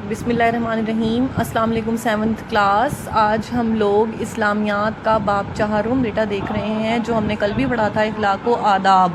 بسم اللہ الرحمن الرحیم۔ السلام علیکم 7th کلاس۔ آج ہم لوگ اسلامیات کا باب 4 بیٹا دیکھ رہے ہیں، جو ہم نے کل بھی پڑھا تھا، اخلاق و آداب۔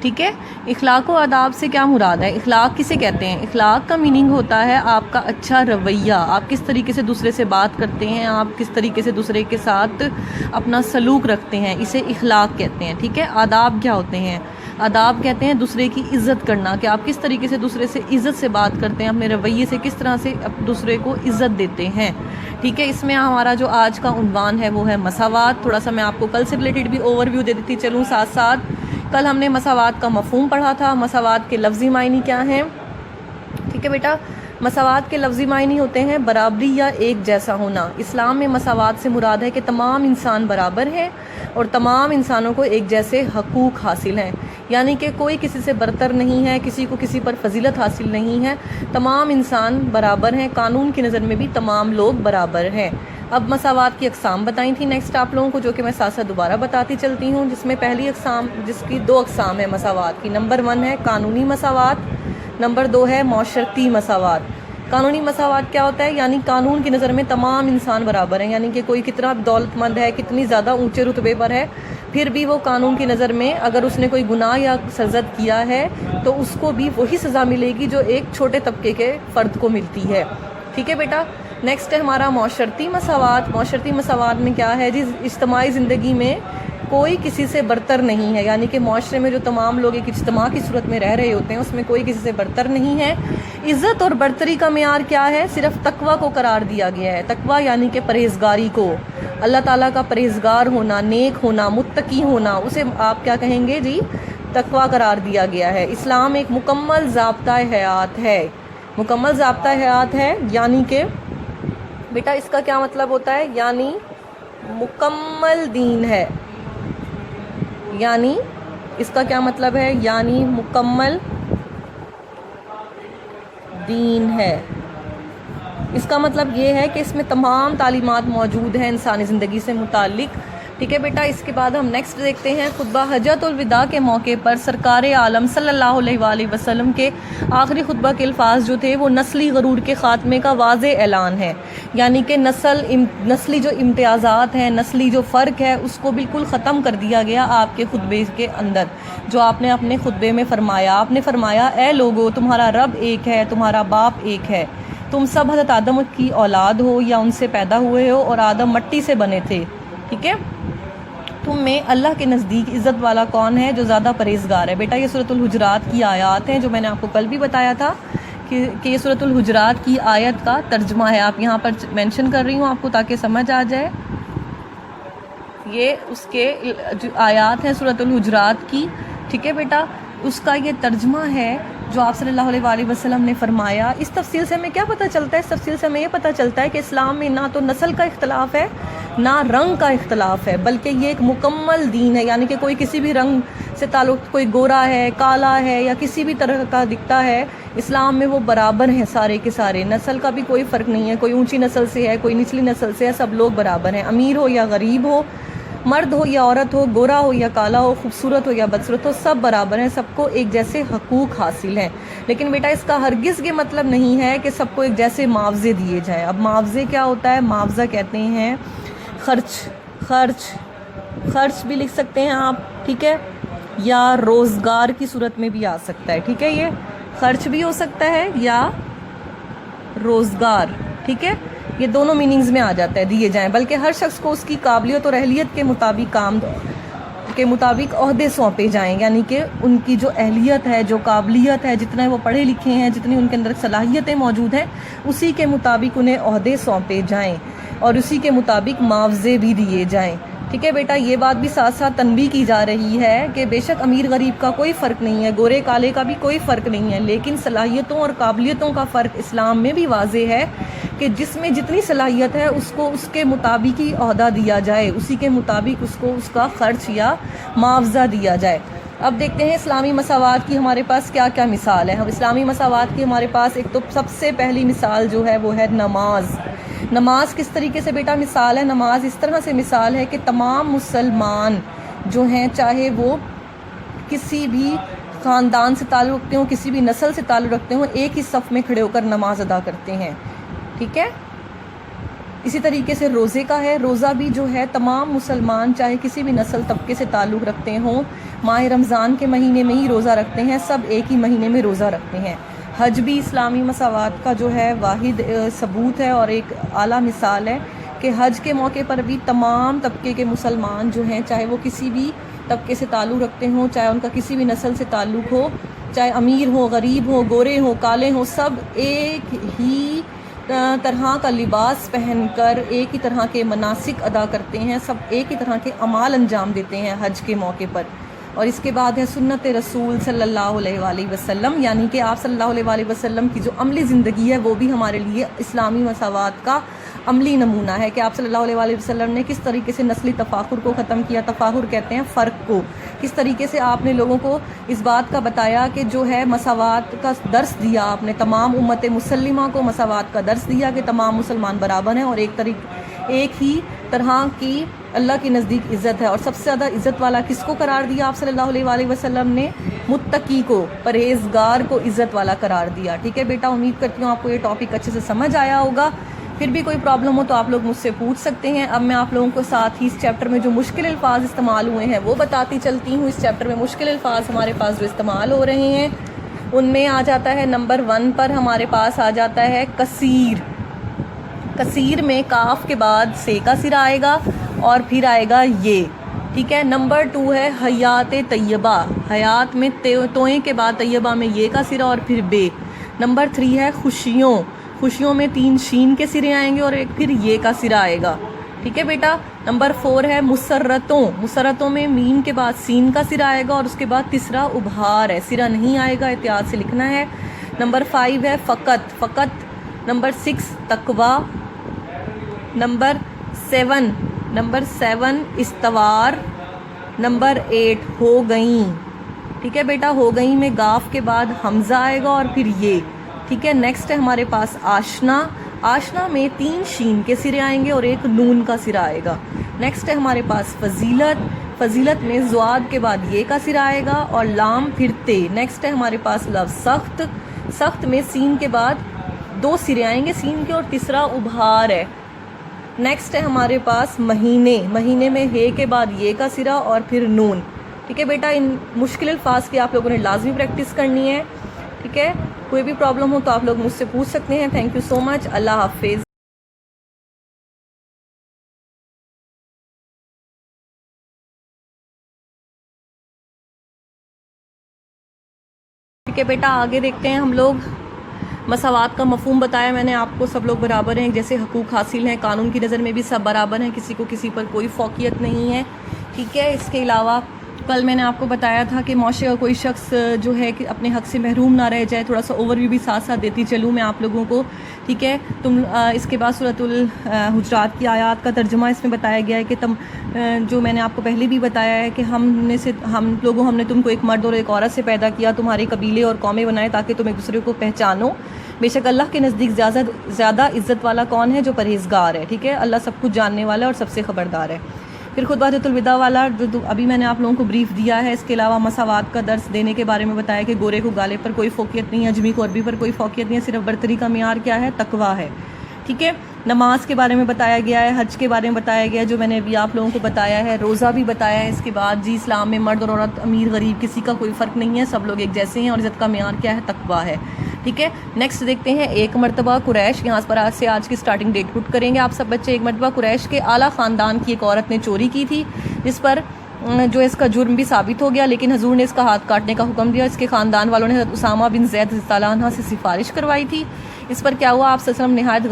ٹھیک ہے، اخلاق و آداب سے کیا مراد ہے؟ اخلاق کسے کہتے ہیں؟ اخلاق کا میننگ ہوتا ہے آپ کا اچھا رویہ، آپ کس طریقے سے دوسرے سے بات کرتے ہیں، آپ کس طریقے سے دوسرے کے ساتھ اپنا سلوک رکھتے ہیں، اسے اخلاق کہتے ہیں۔ ٹھیک ہے، آداب کیا ہوتے ہیں؟ آداب کہتے ہیں دوسرے کی عزت کرنا، کہ آپ کس طریقے سے دوسرے سے عزت سے بات کرتے ہیں، اپنے رویے سے کس طرح سے دوسرے کو عزت دیتے ہیں۔ ٹھیک ہے، اس میں ہمارا جو آج کا عنوان ہے وہ ہے مساوات۔ تھوڑا سا میں آپ کو کل سے ریلیٹڈ بھی اوور ویو دے دیتی چلوں ساتھ ساتھ۔ کل ہم نے مساوات کا مفہوم پڑھا تھا، مساوات کے لفظی معنی کیا ہیں۔ ٹھیک ہے بیٹا، مساوات کے لفظی معنی ہوتے ہیں برابری یا ایک جیسا ہونا۔ اسلام میں مساوات سے مراد ہے کہ تمام انسان برابر ہیں اور تمام انسانوں کو ایک جیسے حقوق حاصل ہیں، یعنی کہ کوئی کسی سے برتر نہیں ہے، کسی کو کسی پر فضیلت حاصل نہیں ہے، تمام انسان برابر ہیں، قانون کی نظر میں بھی تمام لوگ برابر ہیں۔ اب مساوات کی اقسام بتائی تھی نیکسٹ آپ لوگوں کو، جو کہ میں ساتھ ساتھ دوبارہ بتاتی چلتی ہوں، جس میں پہلی اقسام، جس کی 2 اقسام ہیں مساوات کی۔ نمبر 1 ہے قانونی مساوات، نمبر 2 ہے معاشرتی مساوات۔ قانونی مساوات کیا ہوتا ہے؟ یعنی قانون کی نظر میں تمام انسان برابر ہیں، یعنی کہ کوئی کتنا دولت مند ہے، کتنی زیادہ اونچے رتبے پر ہے، پھر بھی وہ قانون کی نظر میں اگر اس نے کوئی گناہ یا سرزد کیا ہے تو اس کو بھی وہی سزا ملے گی جو ایک چھوٹے طبقے کے فرد کو ملتی ہے۔ ٹھیک ہے بیٹا، نیکسٹ ہے ہمارا معاشرتی مساوات۔ معاشرتی مساوات میں کیا ہے جی؟ اجتماعی زندگی میں کوئی کسی سے برتر نہیں ہے، یعنی کہ معاشرے میں جو تمام لوگ ایک اجتماع کی صورت میں رہ رہے ہوتے ہیں، اس میں کوئی کسی سے برتر نہیں ہے۔ عزت اور برتری کا معیار کیا ہے؟ صرف تقویٰ کو قرار دیا گیا ہے۔ تقویٰ یعنی کہ پرہیزگاری کو، اللہ تعالیٰ کا پرہیزگار ہونا، نیک ہونا، متقی ہونا، اسے آپ کیا کہیں گے جی؟ تقویٰ قرار دیا گیا ہے۔ اسلام ایک مکمل ضابطۂ حیات ہے، مکمل ضابطۂ حیات ہے، یعنی کہ بیٹا اس کا کیا مطلب ہوتا ہے؟ یعنی مکمل دین ہے، یعنی اس کا کیا مطلب ہے؟ یعنی مکمل دین ہے۔ اس کا مطلب یہ ہے کہ اس میں تمام تعلیمات موجود ہیں انسانی زندگی سے متعلق۔ ٹھیک ہے بیٹا، اس کے بعد ہم نیکسٹ دیکھتے ہیں خطبہ حجۃ الوداع کے موقع پر سرکار عالم صلی اللہ علیہ وآلہ وسلم کے آخری خطبہ کے الفاظ جو تھے وہ نسلی غرور کے خاتمے کا واضح اعلان ہے، یعنی کہ نسلی جو امتیازات ہیں، نسلی جو فرق ہے، اس کو بالکل ختم کر دیا گیا آپ کے خطبے کے اندر۔ جو آپ نے اپنے خطبے میں فرمایا، آپ نے فرمایا اے لوگو، تمہارا رب ایک ہے، تمہارا باپ ایک ہے، تم سب حضرت آدم کی اولاد ہو یا ان سے پیدا ہوئے ہو، اور آدم مٹی سے بنے تھے۔ ٹھیک ہے، تم میں اللہ کے نزدیک عزت والا کون ہے؟ جو زیادہ پرہیزگار ہے۔ بیٹا یہ سورۃ الحجرات کی آیات ہیں، جو میں نے آپ کو کل بھی بتایا تھا کہ یہ سورۃ الحجرات کی آیت کا ترجمہ ہے۔ آپ یہاں پر مینشن کر رہی ہوں آپ کو تاکہ سمجھ آ جائے۔ یہ اس کے جو آیات ہیں سورۃ الحجرات کی، ٹھیک ہے بیٹا، اس کا یہ ترجمہ ہے جو آپ صلی اللہ علیہ وآلہ وسلم نے فرمایا۔ اس تفصیل سے ہمیں کیا پتہ چلتا ہے؟ اس تفصیل سے ہمیں یہ پتہ چلتا ہے کہ اسلام میں نہ تو نسل کا اختلاف ہے، نہ رنگ کا اختلاف ہے، بلکہ یہ ایک مکمل دین ہے، یعنی کہ کوئی کسی بھی رنگ سے تعلق، کوئی گورا ہے، کالا ہے، یا کسی بھی طرح کا دکھتا ہے، اسلام میں وہ برابر ہیں سارے کے سارے۔ نسل کا بھی کوئی فرق نہیں ہے، کوئی اونچی نسل سے ہے، کوئی نچلی نسل سے ہے، سب لوگ برابر ہیں، امیر ہو یا غریب ہو، مرد ہو یا عورت ہو، گورا ہو یا کالا ہو، خوبصورت ہو یا بدصورت ہو، سب برابر ہیں، سب کو ایک جیسے حقوق حاصل ہیں۔ لیکن بیٹا اس کا ہرگز یہ مطلب نہیں ہے کہ سب کو ایک جیسے معاوضے دیے جائیں۔ اب معاوضے کیا ہوتا ہے؟ معاوضہ کہتے ہیں خرچ بھی لکھ سکتے ہیں آپ، ٹھیک ہے، یا روزگار کی صورت میں بھی آ سکتا ہے۔ ٹھیک ہے، یہ خرچ بھی ہو سکتا ہے یا روزگار، ٹھیک ہے، یہ دونوں میننگز میں آ جاتا ہے، دیے جائیں، بلکہ ہر شخص کو اس کی قابلیت اور اہلیت کے مطابق کام کے مطابق عہدے سونپے جائیں، یعنی کہ ان کی جو اہلیت ہے، جو قابلیت ہے، جتنا وہ پڑھے لکھے ہیں، جتنی ان کے اندر صلاحیتیں موجود ہیں، اسی کے مطابق انہیں عہدے سونپے جائیں اور اسی کے مطابق معاوضے بھی دیے جائیں۔ ٹھیک ہے بیٹا، یہ بات بھی ساتھ ساتھ تنبیہ کی جا رہی ہے کہ بے شک امیر غریب کا کوئی فرق نہیں ہے، گورے کالے کا بھی کوئی فرق نہیں ہے، لیکن صلاحیتوں اور قابلیتوں کا فرق اسلام میں بھی واضح ہے کہ جس میں جتنی صلاحیت ہے اس کو اس کے مطابق ہی عہدہ دیا جائے، اسی کے مطابق اس کو اس کا خرچ یا معاوضہ دیا جائے۔ اب دیکھتے ہیں اسلامی مساوات کی ہمارے پاس کیا کیا مثال ہے۔ ہم اسلامی مساوات کی ہمارے پاس ایک تو سب سے پہلی مثال جو ہے وہ ہے نماز۔ نماز کس طریقے سے بیٹا مثال ہے؟ نماز اس طرح سے مثال ہے کہ تمام مسلمان جو ہیں، چاہے وہ کسی بھی خاندان سے تعلق رکھتے ہوں، کسی بھی نسل سے تعلق رکھتے ہوں، ایک ہی صف میں کھڑے ہو کر نماز ادا کرتے ہیں، ٹھیک ہے. اسی طریقے سے روزے کا ہے، روزہ بھی جو ہے تمام مسلمان چاہے کسی بھی نسل طبقے سے تعلق رکھتے ہوں ماہ رمضان کے مہینے میں ہی روزہ رکھتے ہیں، سب ایک ہی مہینے میں روزہ رکھتے ہیں. حج بھی اسلامی مساوات کا جو ہے واحد ثبوت ہے اور ایک اعلیٰ مثال ہے کہ حج کے موقع پر بھی تمام طبقے کے مسلمان جو ہیں، چاہے وہ کسی بھی طبقے سے تعلق رکھتے ہوں، چاہے ان کا کسی بھی نسل سے تعلق ہو، چاہے امیر ہو، غریب ہو، گورے ہو، کالے ہوں، سب ایک ہی طرح کا لباس پہن کر ایک ہی طرح کے مناسک ادا کرتے ہیں، سب ایک ہی طرح کے اعمال انجام دیتے ہیں حج کے موقع پر. اور اس کے بعد ہے سنت رسول صلی اللہ علیہ وآلہ وسلم، یعنی کہ آپ صلی اللہ علیہ وآلہ وسلم کی جو عملی زندگی ہے وہ بھی ہمارے لیے اسلامی مساوات کا عملی نمونہ ہے کہ آپ صلی اللہ علیہ وآلہ وسلم نے کس طریقے سے نسلی تفاخر کو ختم کیا. تفاخر کہتے ہیں فرق کو. کس طریقے سے آپ نے لوگوں کو اس بات کا بتایا کہ جو ہے مساوات کا درس دیا، آپ نے تمام امت مسلمہ کو مساوات کا درس دیا کہ تمام مسلمان برابر ہیں اور ایک ہی طرح کی اللہ کے نزدیک عزت ہے. اور سب سے زیادہ عزت والا کس کو قرار دیا آپ صلی اللہ علیہ وآلہ وسلم نے؟ متقی کو، پرہیزگار کو عزت والا قرار دیا. ٹھیک ہے بیٹا، امید کرتی ہوں آپ کو یہ ٹاپک اچھے سے سمجھ آیا ہوگا. پھر بھی کوئی پرابلم ہو تو آپ لوگ مجھ سے پوچھ سکتے ہیں. اب میں آپ لوگوں کو ساتھ ہی اس چیپٹر میں جو مشکل الفاظ استعمال ہوئے ہیں وہ بتاتی چلتی ہوں. اس چیپٹر میں مشکل الفاظ ہمارے پاس جو استعمال ہو رہے ہیں ان میں آ جاتا ہے نمبر 1 پر ہمارے پاس آ جاتا ہے کثیر. کثیر میں کاف کے بعد سے کا سرا آئے گا اور پھر آئے گا یہ. ٹھیک ہے. نمبر 2 ہے حیات طیبہ. حیات میں توئیں کے بعد طیبہ میں یہ کا سرا اور پھر بے. نمبر 3 ہے خوشیوں. خوشیوں میں 3 شین کے سرے آئیں گے اور ایک پھر یہ کا سرا آئے گا. ٹھیک ہے بیٹا. نمبر 4 ہے مسرتوں. مسرتوں میں میم کے بعد سین کا سرا آئے گا اور اس کے بعد تیسرا ابہار ہے، سرا نہیں آئے گا، احتیاط سے لکھنا ہے. نمبر 5 ہے فقط. فقط. نمبر 6 تقویٰ. نمبر 7 استوار. نمبر 8 ہو گئیں. ٹھیک ہے بیٹا. ہو گئیں میں گاف کے بعد حمزہ آئے گا اور پھر یہ. ٹھیک ہے. نیکسٹ ہے ہمارے پاس آشنا. آشنا میں 3 شین کے سرے آئیں گے اور ایک نون کا سرا آئے گا. نیکسٹ ہے ہمارے پاس فضیلت. فضیلت میں زواد کے بعد یہ کا سرا آئے گا اور لام پھر تے. نیکسٹ ہے ہمارے پاس لفظ سخت. سخت میں سین کے بعد 2 سرے آئیں گے سین کے اور تیسرا ابہار ہے. نیکسٹ ہے ہمارے پاس مہینے. مہینے میں ہے کے بعد یہ کا سرا اور پھر نون. ٹھیک ہے بیٹا. ان مشکل الفاظ کی آپ لوگوں نے لازمی پریکٹس کرنی ہے. ٹھیک ہے. کوئی بھی پرابلم ہو تو آپ لوگ مجھ سے پوچھ سکتے ہیں. تھینک یو سو مچ. اللہ حافظ. ٹھیک ہے بیٹا. آگے دیکھتے ہیں ہم لوگ. مساوات کا مفہوم بتایا میں نے آپ کو. سب لوگ برابر ہیں، جیسے حقوق حاصل ہیں قانون کی نظر میں بھی سب برابر ہیں، کسی کو کسی پر کوئی فوقیت نہیں ہے. ٹھیک ہے. اس کے علاوہ کل میں نے آپ کو بتایا تھا کہ معاشرے کا کوئی شخص جو ہے کہ اپنے حق سے محروم نہ رہ جائے. تھوڑا سا اوور ویو بھی ساتھ ساتھ دیتی چلوں میں آپ لوگوں کو. ٹھیک ہے. اس کے بعد سورۃ الحجرات کی آیات کا ترجمہ اس میں بتایا گیا ہے کہ جو میں نے آپ کو پہلے بھی بتایا ہے کہ ہم نے تم کو ایک مرد اور ایک عورت سے پیدا کیا، تمہارے قبیلے اور قومیں بنائے تاکہ تم ایک دوسرے کو پہچانو. بے شک اللہ کے نزدیک زیادہ عزت والا کون ہے؟ جو پرہیزگار ہے. ٹھیک ہے. اللہ سب کچھ جاننے والا ہے اور سب سے خبردار ہے. پھر خطبہ الوداع والا جو ابھی میں نے آپ لوگوں کو بریف دیا ہے. اس کے علاوہ مساوات کا درس دینے کے بارے میں بتایا کہ گورے کو گالے پر کوئی فوقیت نہیں ہے، اجمی کو عربی پر کوئی فوقیت نہیں ہے، صرف برتری کا معیار کیا ہے؟ تقویٰ ہے. ٹھیک ہے. نماز کے بارے میں بتایا گیا ہے، حج کے بارے میں بتایا گیا ہے جو میں نے ابھی آپ لوگوں کو بتایا ہے. روزہ بھی بتایا ہے. اس کے بعد جی اسلام میں مرد اور عورت، امیر غریب کسی کا کوئی فرق نہیں ہے، سب لوگ ایک جیسے ہیں اور عزت کا معیار کیا ہے؟ تقویٰ ہے. ٹھیک ہے. نیکسٹ دیکھتے ہیں ایک مرتبہ قریش. یہاں پر آج کی سٹارٹنگ ڈیٹ پٹ کریں گے آپ سب بچے. ایک مرتبہ قریش کے اعلیٰ خاندان کی ایک عورت نے چوری کی تھی، جس پر جو اس کا جرم بھی ثابت ہو گیا، لیکن حضور نے اس کا ہاتھ کاٹنے کا حکم دیا. اس کے خاندان والوں نے حضرت اسامہ بن زید رضی اللہ عنہ سے سفارش کروائی تھی. اس پر کیا ہوا؟ آپ صلی اللہ علیہ وسلم نہایت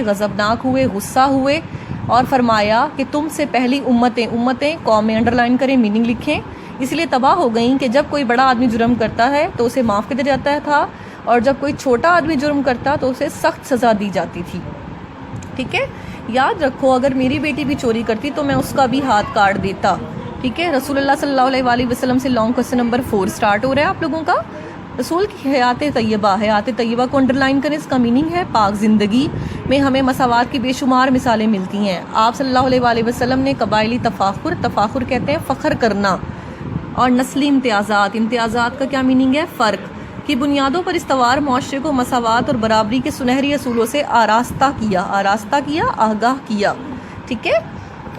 غضبناک ہوئے، غصہ ہوئے اور فرمایا کہ تم سے پہلی امتیں قومیں انڈر لائن کریں، میننگ لکھیں، اس لیے تباہ ہو گئیں کہ جب کوئی بڑا آدمی جرم کرتا ہے تو اسے معاف کر دیا جاتا تھا اور جب کوئی چھوٹا آدمی جرم کرتا تو اسے سخت سزا دی جاتی تھی. ٹھیک ہے. یاد رکھو اگر میری بیٹی بھی چوری کرتی تو میں اس کا بھی ہاتھ کاٹ دیتا. ٹھیک ہے. رسول اللہ صلی اللہ علیہ وآلہ وسلم سے لانگ کوسچن نمبر 4 سٹارٹ ہو رہا ہے آپ لوگوں کا. رسول کی حیات طیبہ کو انڈر لائن کریں. اس کا میننگ ہے پاک زندگی میں ہمیں مساوات کی بے شمار مثالیں ملتی ہیں. آپ صلی اللہ علیہ وآلہ وسلم نے قبائلی تفاخر کہتے ہیں فخر کرنا، اور نسلی امتیازات. امتیازات کا کیا میننگ ہے؟ فرق. کی بنیادوں پر استوار معاشرے کو مساوات اور برابری کے سنہری اصولوں سے آراستہ کیا، آگاہ کیا. ٹھیک ہے.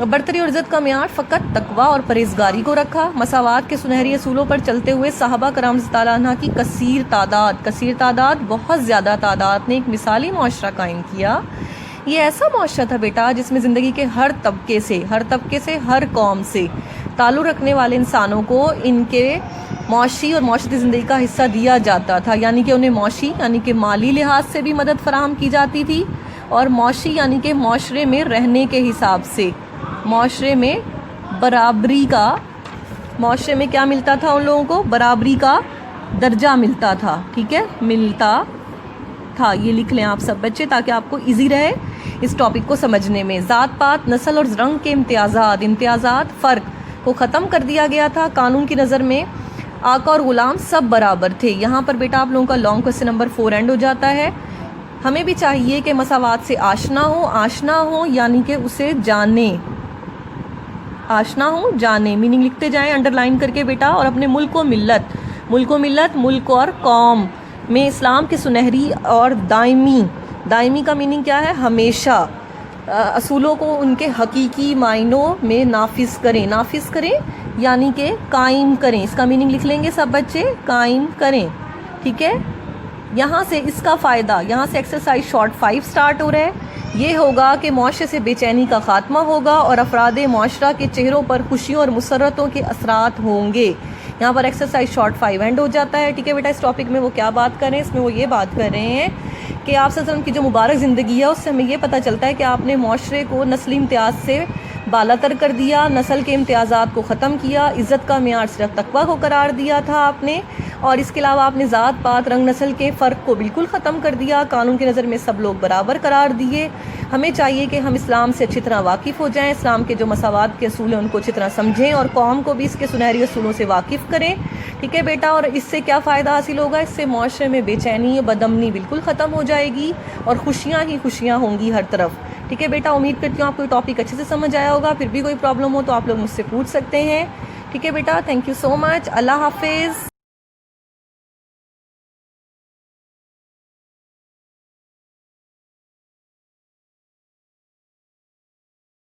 برتری اور عزت کا معیار فقط تقوی اور پرہیزگاری کو رکھا. مساوات کے سنہری اصولوں پر چلتے ہوئے صحابہ کرام رضی اللہ عنہ کی کثیر تعداد بہت زیادہ تعداد نے ایک مثالی معاشرہ قائم کیا. یہ ایسا معاشرہ تھا بیٹا جس میں زندگی کے ہر طبقے سے ہر قوم سے تعلق رکھنے والے انسانوں کو ان کے معاشی اور معاشرتی زندگی کا حصہ دیا جاتا تھا. یعنی کہ انہیں معاشی یعنی کہ مالی لحاظ سے بھی مدد فراہم کی جاتی تھی، اور معاشی یعنی کہ معاشرے میں رہنے کے حساب سے معاشرے میں برابری کا، معاشرے میں کیا ملتا تھا ان لوگوں کو؟ برابری کا درجہ ملتا تھا. ٹھیک ہے، ملتا تھا. یہ لکھ لیں آپ سب بچے تاکہ آپ کو ایزی رہے اس ٹاپک کو سمجھنے میں. ذات پات، نسل اور رنگ کے امتیازات فرق کو ختم کر دیا گیا تھا. قانون کی نظر میں آقا اور غلام سب برابر تھے. یہاں پر بیٹا آپ لوگوں کا لانگ کوسچن نمبر 4 اینڈ ہو جاتا ہے. ہمیں بھی چاہیے کہ مساوات سے آشنا ہو یعنی کہ اسے جانیں. میننگ لکھتے جائیں انڈر لائن کر کے بیٹا. اور اپنے ملک اور قوم میں اسلام کے سنہری اور دائمی کا میننگ کیا ہے؟ ہمیشہ اصولوں کو ان کے حقیقی معنوں میں نافذ کریں یعنی کہ قائم کریں. اس کا میننگ لکھ لیں گے سب بچے، قائم کریں. ٹھیک ہے. یہاں سے اس کا فائدہ، یہاں سے ایکسرسائز شارٹ 5 سٹارٹ ہو رہا ہے. یہ ہوگا کہ معاشرے سے بے چینی کا خاتمہ ہوگا اور افراد معاشرہ کے چہروں پر خوشیوں اور مسرتوں کے اثرات ہوں گے. یہاں پر ایکسرسائز شارٹ 5 اینڈ ہو جاتا ہے. ٹھیک ہے بیٹا. اس ٹاپک میں وہ کیا بات کر رہے ہیں؟ اس میں وہ یہ بات کر رہے ہیں کہ آپ صلی اللہ علیہ وسلم کی جو مبارک زندگی ہے اس سے ہمیں یہ پتہ چلتا ہے کہ آپ نے معاشرے کو نسلی امتیاز سے بالاتر کر دیا، نسل کے امتیازات کو ختم کیا، عزت کا معیار صرف تقویٰ کو قرار دیا تھا آپ نے، اور اس کے علاوہ آپ نے ذات پات، رنگ، نسل کے فرق کو بالکل ختم کر دیا. قانون کی نظر میں سب لوگ برابر قرار دیے. ہمیں چاہیے کہ ہم اسلام سے اچھی طرح واقف ہو جائیں، اسلام کے جو مساوات کے اصول ہیں ان کو اچھی طرح سمجھیں اور قوم کو بھی اس کے سنہری اصولوں سے واقف کریں. ٹھیک ہے بیٹا. اور اس سے کیا فائدہ حاصل ہوگا؟ اس سے معاشرے میں بے چینی، بدامنی بالکل ختم ہو جائے گی اور خوشیاں ہوں گی ہر طرف. ٹھیک ہے بیٹا. امید کرتی ہوں آپ کو یہ ٹاپک اچھے سے سمجھ آیا ہوگا. پھر بھی کوئی پرابلم ہو تو آپ لوگ مجھ سے پوچھ سکتے ہیں. ٹھیک ہے بیٹا. تھینک یو سو مچ. اللہ حافظ.